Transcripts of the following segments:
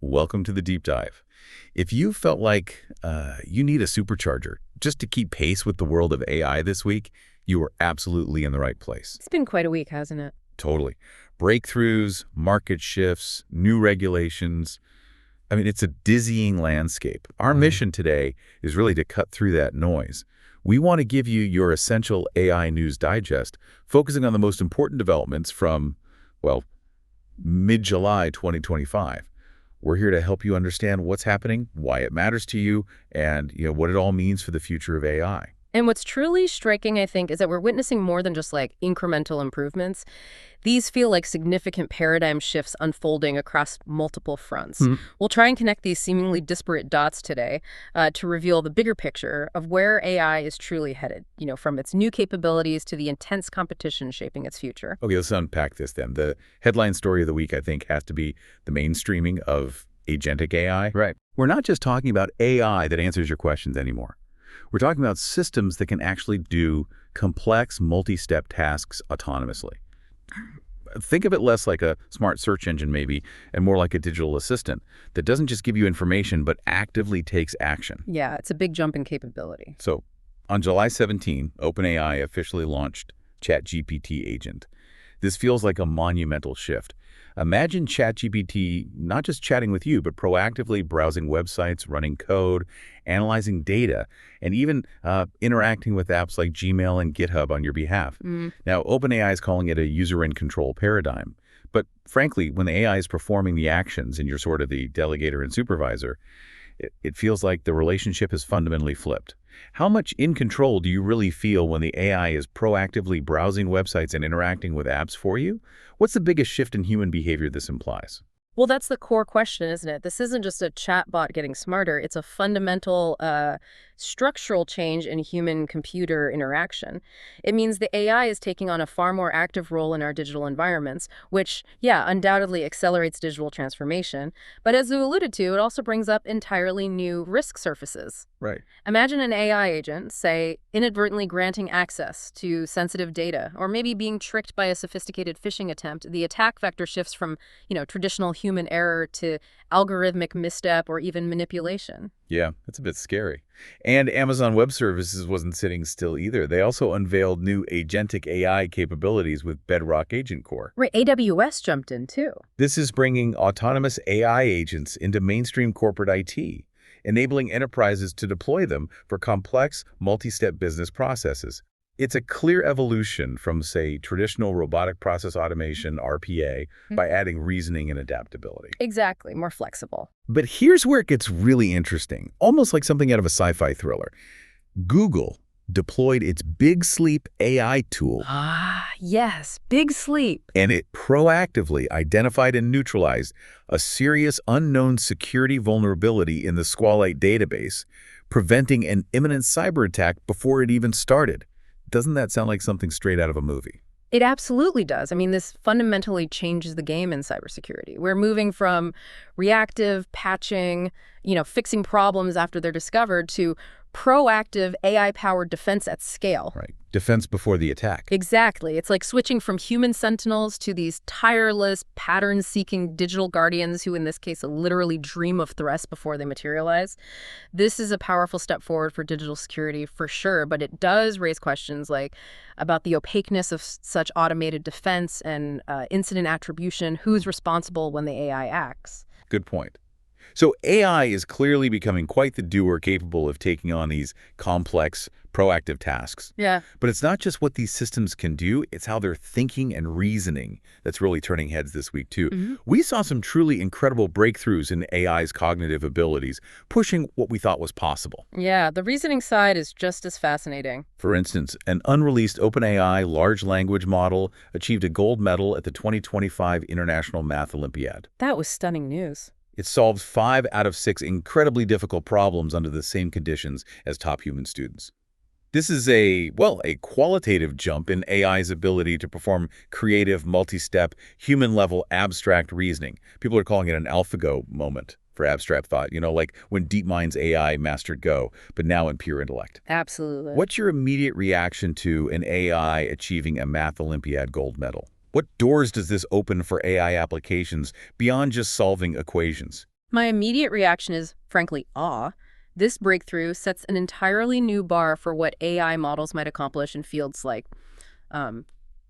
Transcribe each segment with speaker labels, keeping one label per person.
Speaker 1: welcome to the deep dive. If you felt like you need a supercharger just to keep pace with the world of AI this week, you are absolutely in the right place.
Speaker 2: It's been quite a week, hasn't it?
Speaker 1: Totally. Breakthroughs, market shifts, new regulations. I mean, it's a dizzying landscape. Our mission today is really to cut through that noise. We want to give you your essential AI news digest, focusing on the most important developments from, well, mid-July 2025. We're here to help you understand what's happening, why it matters to you, and what it all means for the future of AI.
Speaker 2: And what's truly striking, I think, is that we're witnessing more than just like incremental improvements. These feel like significant paradigm shifts unfolding across multiple fronts. We'll try and connect these seemingly disparate dots today to reveal the bigger picture of where AI is truly headed, from its new capabilities to the intense competition shaping its future.
Speaker 1: Okay, let's unpack this then. The headline story of the week, I think, has to be the mainstreaming of Agentic AI.
Speaker 3: Right.
Speaker 1: We're not just talking about AI that answers your questions anymore. We're talking about systems that can actually do complex, multi-step tasks autonomously. Think of it less like a smart search engine maybe, and more like a digital assistant that doesn't just give you information, but actively takes action.
Speaker 2: Yeah, it's a big jump in capability.
Speaker 1: So on July 17, OpenAI officially launched ChatGPT Agent. This feels like a monumental shift. Imagine ChatGPT not just chatting with you, but proactively browsing websites, running code, analyzing data, and even interacting with apps like Gmail and GitHub on your behalf. Now, OpenAI is calling it a user-in-control paradigm. But frankly, when the AI is performing the actions and you're sort of the delegator and supervisor, it feels like the relationship has fundamentally flipped. How much in control do you really feel when the AI is proactively browsing websites and interacting with apps for you? What's the biggest shift in human behavior this implies?
Speaker 2: Well, that's the core question, isn't it? This isn't just a chatbot getting smarter. It's a fundamental structural change in human-computer interaction. It means the AI is taking on a far more active role in our digital environments, which, yeah, undoubtedly accelerates digital transformation. But as you alluded to, it also brings up entirely new risk surfaces.
Speaker 1: Right.
Speaker 2: Imagine an AI agent, say, inadvertently granting access to sensitive data, or maybe being tricked by a sophisticated phishing attempt. The attack vector shifts from, traditional human error to algorithmic misstep or even manipulation.
Speaker 1: Yeah, that's a bit scary. And Amazon Web Services wasn't sitting still either. They also unveiled new agentic AI capabilities with Bedrock Agent Core.
Speaker 2: Right, AWS jumped in too.
Speaker 1: This is bringing autonomous AI agents into mainstream corporate IT, enabling enterprises to deploy them for complex, multi-step business processes. It's a clear evolution from, say, traditional robotic process automation, RPA, by adding reasoning and adaptability.
Speaker 2: Exactly, more flexible.
Speaker 1: But here's where it gets really interesting, almost like something out of a sci-fi thriller. Google deployed its BigSleep AI tool.
Speaker 2: Ah, yes, BigSleep.
Speaker 1: And it proactively identified and neutralized a serious unknown security vulnerability in the SQLite database, preventing an imminent cyber attack before it even started. Doesn't that sound like something straight out of a movie?
Speaker 2: It absolutely does. I mean, this fundamentally changes the game in cybersecurity. We're moving from reactive patching, fixing problems after they're discovered, to proactive AI-powered defense at scale.
Speaker 1: Right. Defense before the attack.
Speaker 2: Exactly. It's like switching from human sentinels to these tireless, pattern-seeking digital guardians who, in this case, literally dream of threats before they materialize. This is a powerful step forward for digital security for sure, but it does raise questions like about the opaqueness of such automated defense and incident attribution. Who's responsible when the AI acts?
Speaker 1: Good point. So AI is clearly becoming quite the doer, capable of taking on these complex, proactive tasks.
Speaker 2: Yeah.
Speaker 1: But it's not just what these systems can do, it's how they're thinking and reasoning that's really turning heads this week, too. We saw some truly incredible breakthroughs in AI's cognitive abilities, pushing what we thought was possible.
Speaker 2: Yeah, the reasoning side is just as fascinating.
Speaker 1: For instance, an unreleased OpenAI large language model achieved a gold medal at the 2025 International Math Olympiad.
Speaker 2: That was stunning news.
Speaker 1: It solved 5 out of 6 incredibly difficult problems under the same conditions as top human students. This is a qualitative jump in AI's ability to perform creative, multi-step, human-level abstract reasoning. People are calling it an AlphaGo moment for abstract thought, like when DeepMind's AI mastered Go, but now in pure intellect.
Speaker 2: Absolutely.
Speaker 1: What's your immediate reaction to an AI achieving a Math Olympiad gold medal? What doors does this open for AI applications beyond just solving equations?
Speaker 2: My immediate reaction is, frankly, awe. This breakthrough sets an entirely new bar for what AI models might accomplish in fields like um,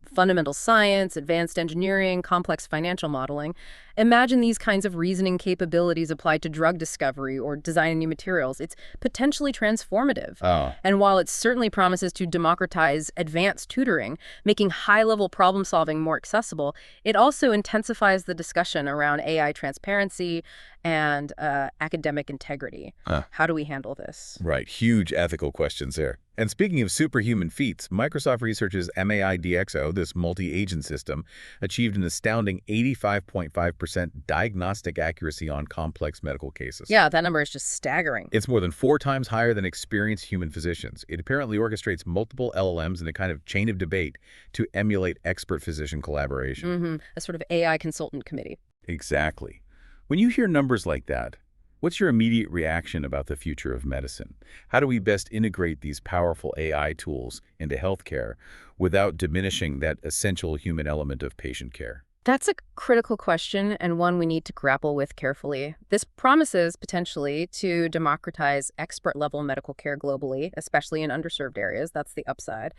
Speaker 2: fundamental science, advanced engineering, complex financial modeling. Imagine these kinds of reasoning capabilities applied to drug discovery or designing new materials. It's potentially transformative.
Speaker 1: Oh,
Speaker 2: And while it certainly promises to democratize advanced tutoring, making high-level problem solving more accessible, it also intensifies the discussion around AI transparency and academic integrity.
Speaker 1: huh.
Speaker 2: How do we handle this?
Speaker 1: Right. Huge ethical questions there. And speaking of superhuman feats, Microsoft Research's MAID-XO, this multi-agent system, achieved an astounding 85.5% diagnostic accuracy on complex medical cases.
Speaker 2: Yeah, that number is just staggering.
Speaker 1: It's more than 4 times higher than experienced human physicians. It apparently orchestrates multiple LLMs in a kind of chain of debate to emulate expert physician collaboration.
Speaker 2: A sort of AI consultant committee.
Speaker 1: Exactly. When you hear numbers like that, what's your immediate reaction about the future of medicine? How do we best integrate these powerful AI tools into healthcare without diminishing that essential human element of patient care?
Speaker 2: That's a critical question and one we need to grapple with carefully. This promises potentially to democratize expert-level medical care globally, especially in underserved areas. That's the upside.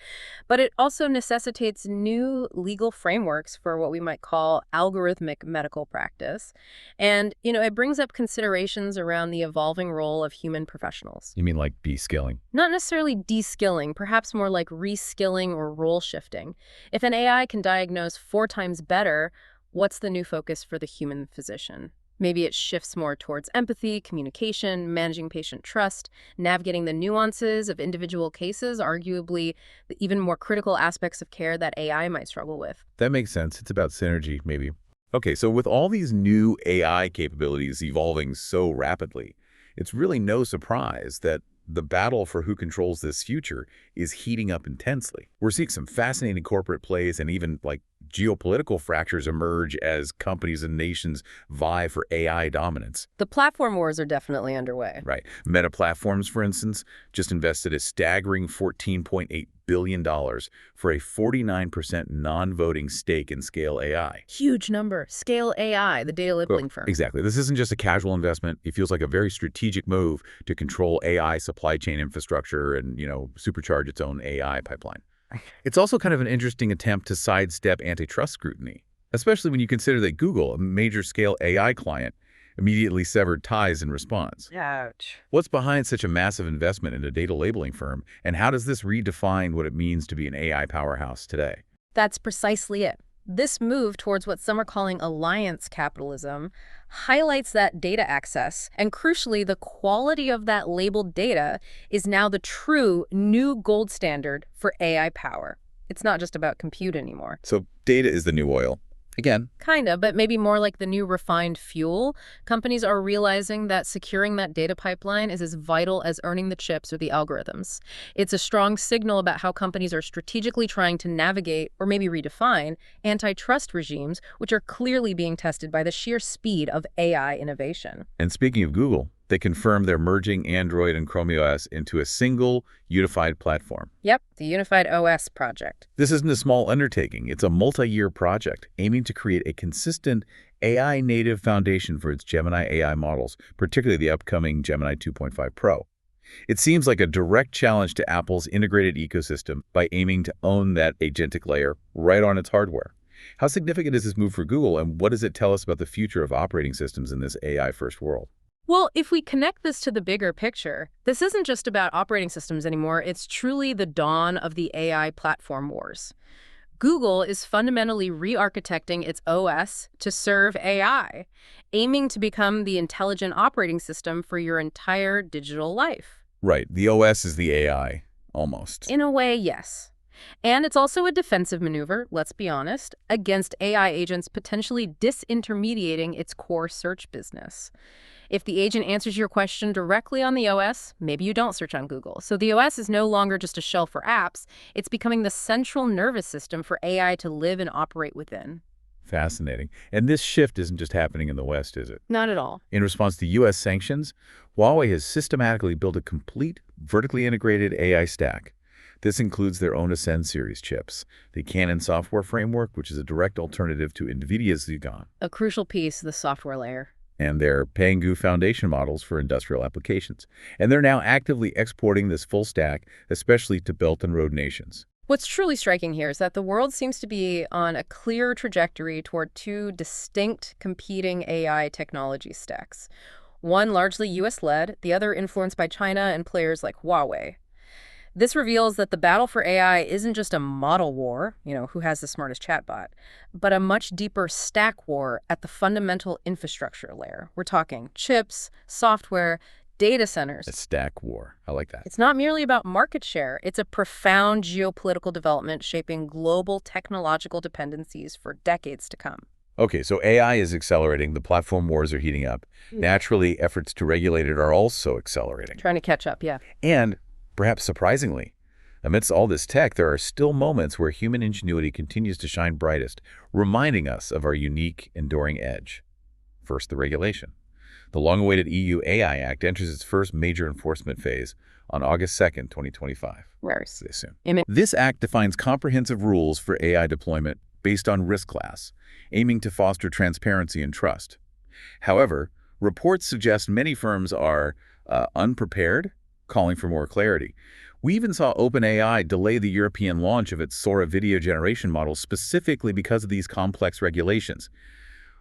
Speaker 2: But it also necessitates new legal frameworks for what we might call algorithmic medical practice. And, it brings up considerations around the evolving role of human professionals.
Speaker 1: You mean like de-skilling?
Speaker 2: Not necessarily de-skilling, perhaps more like reskilling or role shifting. If an AI can diagnose 4 times better, what's the new focus for the human physician? Maybe it shifts more towards empathy, communication, managing patient trust, navigating the nuances of individual cases, arguably the even more critical aspects of care that AI might struggle with.
Speaker 1: That makes sense. It's about synergy, maybe. Okay, so with all these new AI capabilities evolving so rapidly, it's really no surprise that the battle for who controls this future is heating up intensely. We're seeing some fascinating corporate plays and even geopolitical fractures emerge as companies and nations vie for AI dominance.
Speaker 2: The platform wars are definitely underway.
Speaker 1: Right. Meta Platforms, for instance, just invested a staggering $14.8 billion for a 49% non-voting stake in Scale AI.
Speaker 2: Huge number. Scale AI, the data labeling firm.
Speaker 1: Exactly. This isn't just a casual investment. It feels like a very strategic move to control AI supply chain infrastructure and, supercharge its own AI pipeline. It's also kind of an interesting attempt to sidestep antitrust scrutiny, especially when you consider that Google, a major scale AI client, immediately severed ties in response.
Speaker 2: Ouch.
Speaker 1: What's behind such a massive investment in a data labeling firm, and how does this redefine what it means to be an AI powerhouse today?
Speaker 2: That's precisely it. This move towards what some are calling alliance capitalism highlights that data access, and crucially, the quality of that labeled data is now the true new gold standard for AI power. It's not just about compute anymore.
Speaker 1: So data is the new oil. Again.
Speaker 2: Kind of, but maybe more like the new refined fuel. Companies are realizing that securing that data pipeline is as vital as earning the chips or the algorithms. It's a strong signal about how companies are strategically trying to navigate, or maybe redefine, antitrust regimes, which are clearly being tested by the sheer speed of AI innovation.
Speaker 1: And speaking of Google, they confirmed they're merging Android and ChromeOS into a single, unified platform.
Speaker 2: Yep, the Unified OS project.
Speaker 1: This isn't a small undertaking. It's a multi-year project aiming to create a consistent AI-native foundation for its Gemini AI models, particularly the upcoming Gemini 2.5 Pro. It seems like a direct challenge to Apple's integrated ecosystem by aiming to own that agentic layer right on its hardware. How significant is this move for Google, and what does it tell us about the future of operating systems in this AI-first world?
Speaker 2: Well, if we connect this to the bigger picture, this isn't just about operating systems anymore. It's truly the dawn of the AI platform wars. Google is fundamentally re-architecting its OS to serve AI, aiming to become the intelligent operating system for your entire digital life.
Speaker 1: Right. The OS is the AI, almost.
Speaker 2: In a way, yes. And it's also a defensive maneuver, let's be honest, against AI agents potentially disintermediating its core search business. If the agent answers your question directly on the OS, maybe you don't search on Google. So the OS is no longer just a shell for apps. It's becoming the central nervous system for AI to live and operate within.
Speaker 1: Fascinating. And this shift isn't just happening in the West, is it?
Speaker 2: Not at all.
Speaker 1: In response to U.S. sanctions, Huawei has systematically built a complete, vertically integrated AI stack. This includes their own Ascend series chips, the Canon software framework, which is a direct alternative to NVIDIA's Xeon.
Speaker 2: A crucial piece, the software layer.
Speaker 1: and they're Pangu foundation models for industrial applications. And they're now actively exporting this full stack, especially to Belt and Road nations.
Speaker 2: What's truly striking here is that the world seems to be on a clear trajectory toward two distinct competing AI technology stacks. One largely US-led, the other influenced by China and players like Huawei. This reveals that the battle for AI isn't just a model war, who has the smartest chatbot, but a much deeper stack war at the fundamental infrastructure layer. We're talking chips, software, data centers.
Speaker 1: A stack war. I like that.
Speaker 2: It's not merely about market share. It's a profound geopolitical development shaping global technological dependencies for decades to come.
Speaker 1: Okay, so AI is accelerating. The platform wars are heating up. Naturally, efforts to regulate it are also accelerating.
Speaker 2: Trying to catch up, yeah.
Speaker 1: And, perhaps surprisingly, amidst all this tech, there are still moments where human ingenuity continues to shine brightest, reminding us of our unique, enduring edge. First, the regulation. The long-awaited EU AI Act enters its first major enforcement phase on August 2nd, 2025.
Speaker 2: Very
Speaker 1: soon.
Speaker 2: Amen.
Speaker 1: This act defines comprehensive rules for AI deployment based on risk class, aiming to foster transparency and trust. However, reports suggest many firms are unprepared, calling for more clarity. We even saw OpenAI delay the European launch of its Sora video generation model specifically because of these complex regulations.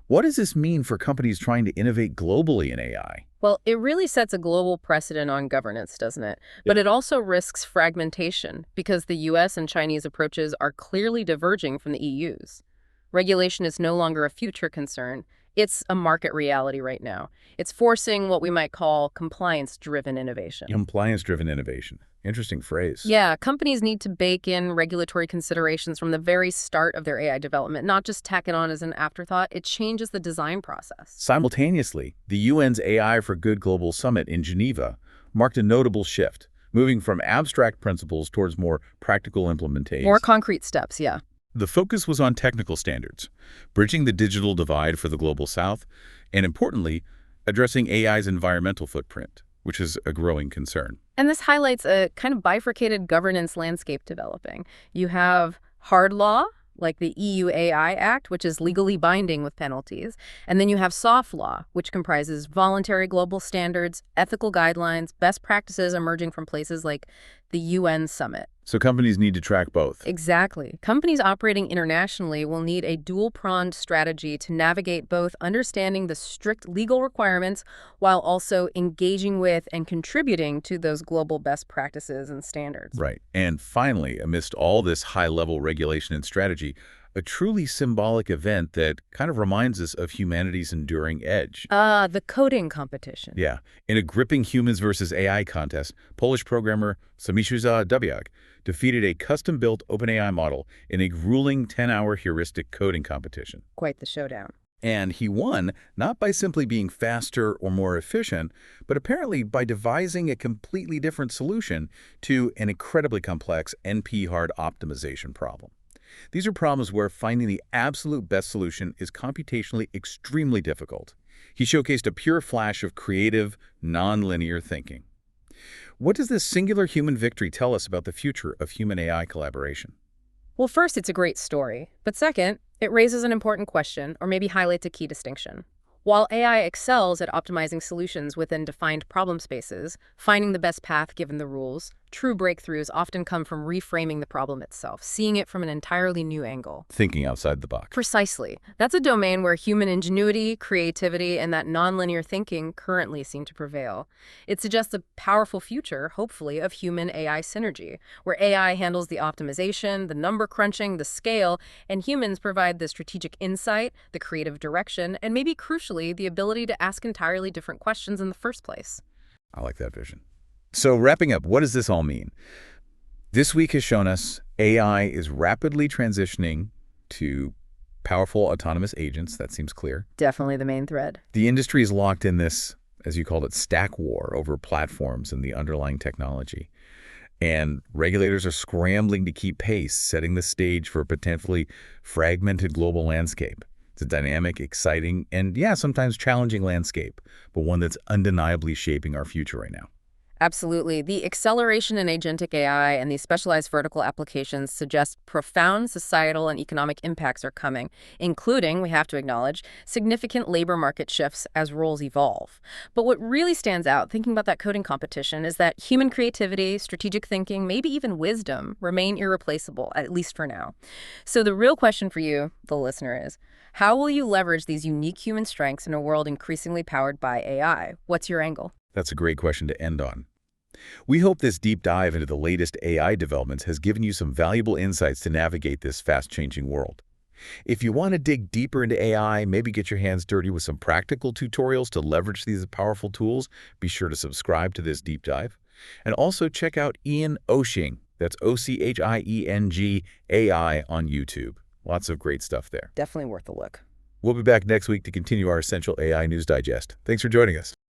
Speaker 1: What does this mean for companies trying to innovate globally in AI?
Speaker 2: Well, it really sets a global precedent on governance, doesn't it? But it also risks fragmentation because the US and Chinese approaches are clearly diverging from the EU's. Regulation is no longer a future concern. It's a market reality right now. It's forcing what we might call compliance-driven innovation.
Speaker 1: Compliance-driven innovation. Interesting phrase.
Speaker 2: Yeah, companies need to bake in regulatory considerations from the very start of their AI development, not just tack it on as an afterthought. It changes the design process.
Speaker 1: Simultaneously, the UN's AI for Good Global Summit in Geneva marked a notable shift, moving from abstract principles towards more practical implementation.
Speaker 2: More concrete steps, yeah.
Speaker 1: The focus was on technical standards, bridging the digital divide for the Global South, and importantly, addressing AI's environmental footprint, which is a growing concern.
Speaker 2: And this highlights a kind of bifurcated governance landscape developing. You have hard law, like the EU AI Act, which is legally binding with penalties. And then you have soft law, which comprises voluntary global standards, ethical guidelines, best practices emerging from places like the UN Summit.
Speaker 1: So companies need to track both.
Speaker 2: Exactly. Companies operating internationally will need a dual-pronged strategy to navigate both understanding the strict legal requirements while also engaging with and contributing to those global best practices and standards.
Speaker 1: Right. And finally, amidst all this high-level regulation and strategy, a truly symbolic event that kind of reminds us of humanity's enduring edge.
Speaker 2: The coding competition.
Speaker 1: Yeah. In a gripping humans versus AI contest, Polish programmer Przemysław Dubiak defeated a custom-built OpenAI model in a grueling 10-hour heuristic coding competition.
Speaker 2: Quite the showdown.
Speaker 1: And he won not by simply being faster or more efficient, but apparently by devising a completely different solution to an incredibly complex NP-hard optimization problem. These are problems where finding the absolute best solution is computationally extremely difficult. He showcased a pure flash of creative, non-linear thinking. What does this singular human victory tell us about the future of human-AI collaboration?
Speaker 2: Well, first, it's a great story. But second, it raises an important question, or maybe highlights a key distinction. While AI excels at optimizing solutions within defined problem spaces, finding the best path given the rules, true breakthroughs often come from reframing the problem itself, seeing it from an entirely new angle.
Speaker 1: Thinking outside the box.
Speaker 2: Precisely. That's a domain where human ingenuity, creativity, and that nonlinear thinking currently seem to prevail. It suggests a powerful future, hopefully, of human-AI synergy, where AI handles the optimization, the number crunching, the scale, and humans provide the strategic insight, the creative direction, and maybe crucially, the ability to ask entirely different questions in the first place.
Speaker 1: I like that vision. So wrapping up, what does this all mean? This week has shown us AI is rapidly transitioning to powerful autonomous agents. That seems clear.
Speaker 2: Definitely the main thread.
Speaker 1: The industry is locked in this, as you called it, stack war over platforms and the underlying technology. And regulators are scrambling to keep pace, setting the stage for a potentially fragmented global landscape. It's a dynamic, exciting, and sometimes challenging landscape, but one that's undeniably shaping our future right now.
Speaker 2: Absolutely. The acceleration in agentic AI and these specialized vertical applications suggest profound societal and economic impacts are coming, including, we have to acknowledge, significant labor market shifts as roles evolve. But what really stands out, thinking about that coding competition, is that human creativity, strategic thinking, maybe even wisdom remain irreplaceable, at least for now. So the real question for you, the listener, is how will you leverage these unique human strengths in a world increasingly powered by AI? What's your angle?
Speaker 1: That's a great question to end on. We hope this deep dive into the latest AI developments has given you some valuable insights to navigate this fast-changing world. If you want to dig deeper into AI, maybe get your hands dirty with some practical tutorials to leverage these powerful tools, be sure to subscribe to this deep dive. And also check out Ian Oshing, that's Ochieng AI on YouTube. Lots of great stuff there.
Speaker 2: Definitely worth a look.
Speaker 1: We'll be back next week to continue our Essential AI News Digest. Thanks for joining us.